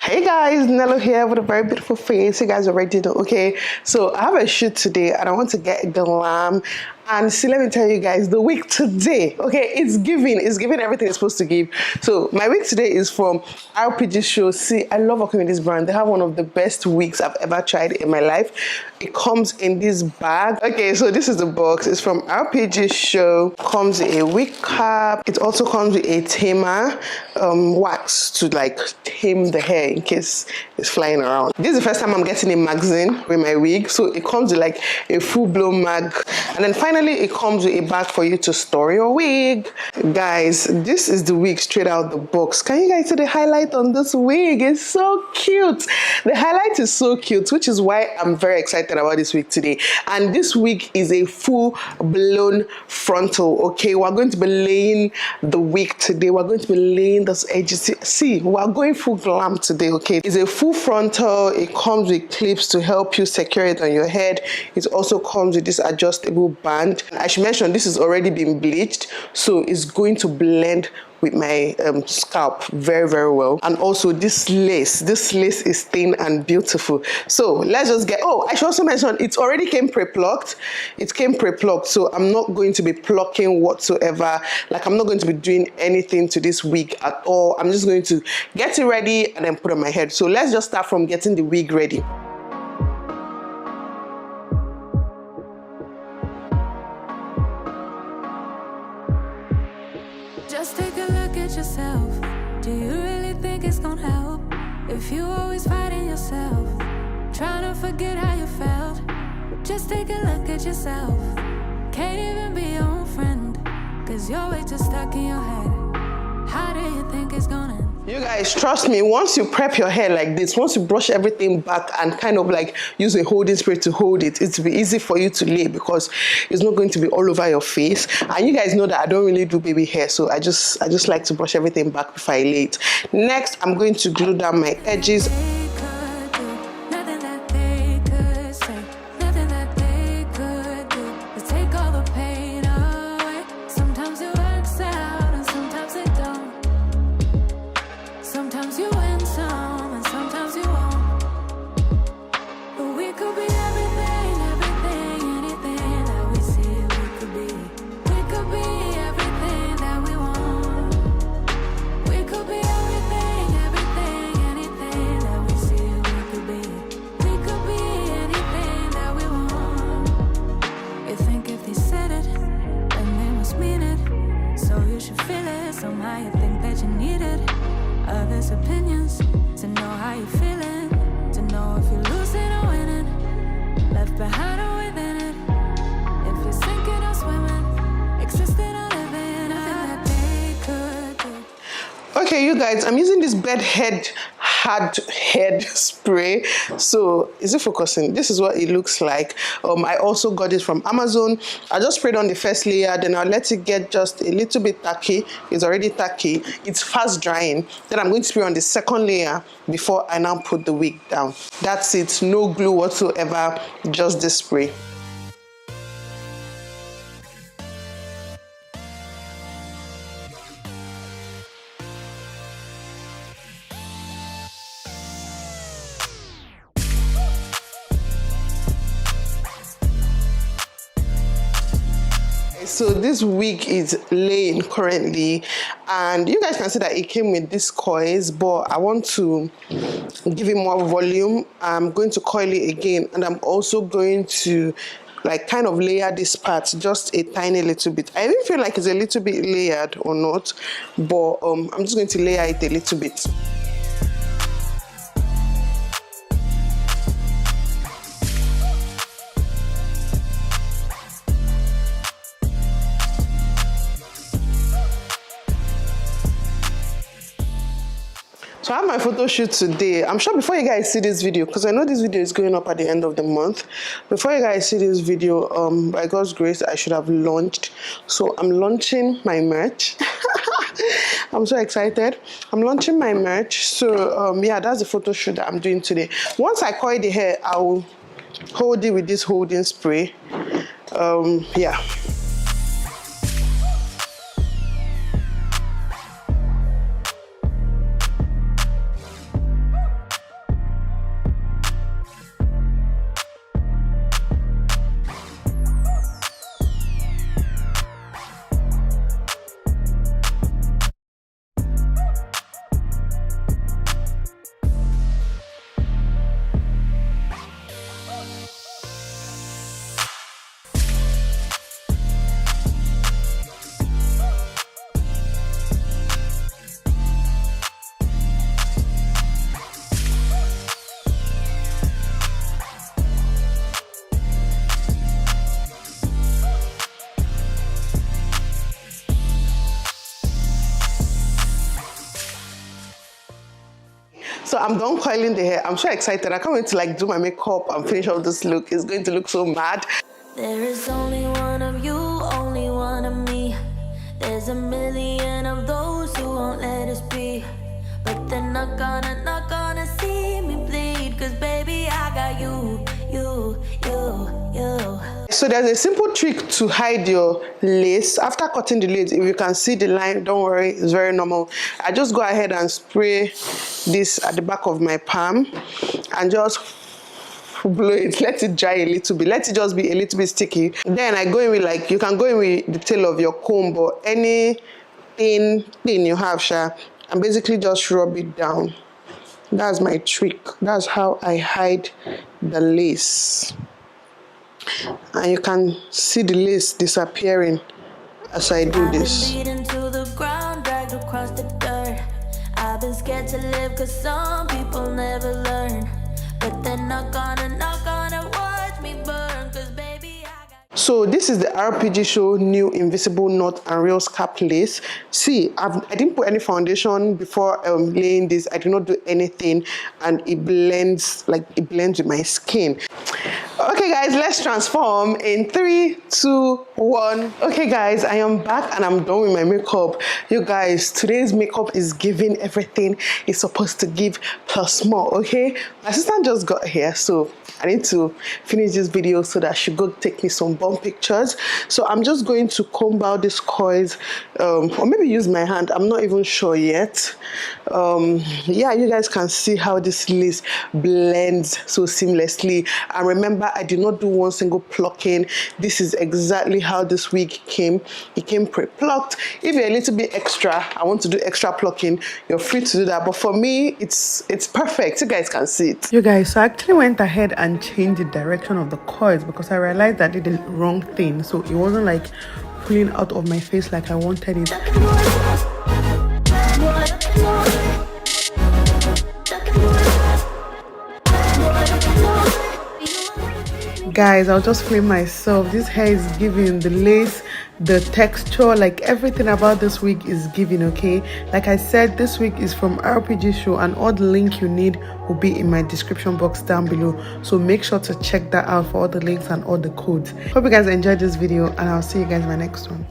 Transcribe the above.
Hey guys, Nello here with a very beautiful face. You guys already know, okay? So I have a shoot today and I want to get glam. And see, let me tell you guys, the wig today, okay, it's giving everything it's supposed to give. So my wig today is from RPGSHOW. See, I love working with this brand. They have one of the best wigs I've ever tried in my life. It comes in this bag. Okay, so this is the box. It's from RPGSHOW. Comes with a wig cap. It also comes with a tamer, wax to like tame the hair in case it's flying around. This is the first time I'm getting a magazine with my wig, so it comes with like a full-blown mag. And then finally it comes with a bag for you to store your wig. Guys, this is the wig straight out the box. Can you guys see the highlight on this wig? It's so cute. The highlight is so cute, which is why I'm very excited about this wig today. And this wig is a full-blown frontal. Okay, we're going to be laying the wig today. We're going to be laying those edges. See, we're going full glam today. Okay, it's a full frontal. It comes with clips to help you secure it on your head. It also comes with this adjustable band. I should mention this has already been bleached, so it's going to blend with my scalp very, very well. And also this lace is thin and beautiful. So let's just get, oh, I should also mention it already came pre-plucked. It came pre-plucked, so I'm not going to be plucking whatsoever. Like, I'm not going to be doing anything to this wig at all. I'm just going to get it ready and then put it on my head. So let's just start from getting the wig ready. Just take a look at yourself. Do you really think it's gonna help if you always fighting yourself, trying to forget how you felt? Just take a look at yourself. Can't even be your own friend, cause you're way too stuck in your head. How do you think it's gonna end? You guys, trust me, once you prep your hair like this, once you brush everything back and kind of like use a holding spray to hold it, it'll be easy for you to lay because it's not going to be all over your face. And you guys know that I don't really do baby hair, so I just like to brush everything back before I lay it. Next, I'm going to glue down my edges. Opinions to know how you're feeling, to know if you're losing or winning, left behind or within it, if you're sinking or swimming, existing or living, nothing that they could do. Okay, you guys, I'm using this hard head spray. So is it focusing? This is what it looks like. I also got it from Amazon. I just sprayed on the first layer, then I'll let it get just a little bit tacky. It's already tacky. It's fast drying. Then I'm going to spray on the second layer before I now put the wig down. That's it. No glue whatsoever, just this spray. So this wig is laying currently, and you guys can see that it came with these coils, but I want to give it more volume. I'm going to coil it again, and I'm also going to like kind of layer this part just a tiny little bit. I didn't feel like it's a little bit layered or not, but I'm just going to layer it a little bit. So I have my photo shoot today. I'm sure before you guys see this video, because I know this video is going up at the end of the month, before you guys see this video, by God's grace, I should have launched. So I'm launching my merch. I'm so excited. I'm launching my merch. So yeah, that's the photo shoot that I'm doing today. Once I coil the hair, I'll hold it with this holding spray. Yeah. So I'm done coiling the hair. I'm so excited. I can't wait to like do my makeup and finish off this look. It's going to look so mad. There is only one of you, only one of me. There's a million of those who won't let us be, but they're not gonna see me bleed, cause baby I got you. So there's a simple trick to hide your lace. After cutting the lace, if you can see the line, don't worry, it's very normal. I just go ahead and spray this at the back of my palm and just blow it, let it dry a little bit, let it just be a little bit sticky. Then I go in with, like, you can go in with the tail of your comb or any thin you have, and basically just rub it down. That's my trick. That's how I hide the lace. And you can see the lace disappearing as I do this. I've been scared to live cause some people never learn, but they're not gonna watch me burn, cause baby I got... So this is the RPGSHOW new invisible knot and real scalp lace. See, I didn't put any foundation before laying this. I did not do anything, and it blends with my skin. Okay guys, let's transform in 3, 2, 1. Okay guys, I am back and I'm done with my makeup. You guys, today's makeup is giving everything it's supposed to give plus more, okay? My assistant just got here, so I need to finish this video so that she go take me some bomb pictures. So I'm just going to comb out these coils, or maybe use my hand. I'm not even sure yet. Yeah, you guys can see how this lace blends so seamlessly. And remember, I did not do one single plucking. This is exactly how this wig came. It came pre-plucked. If you're a little bit extra, I want to do extra plucking, you're free to do that. But for me, it's perfect. You guys can see it. You guys, so I actually went ahead and changed the direction of the coils because I realized that I did the wrong thing. So it wasn't like pulling out of my face like I wanted it. Guys, I'll just frame myself. This hair is giving, the lace, the texture, like everything about this wig is giving, okay? Like I said, this wig is from RPGSHOW and all the link you need will be in my description box down below. So make sure to check that out for all the links and all the codes. Hope you guys enjoyed this video and I'll see you guys in my next one.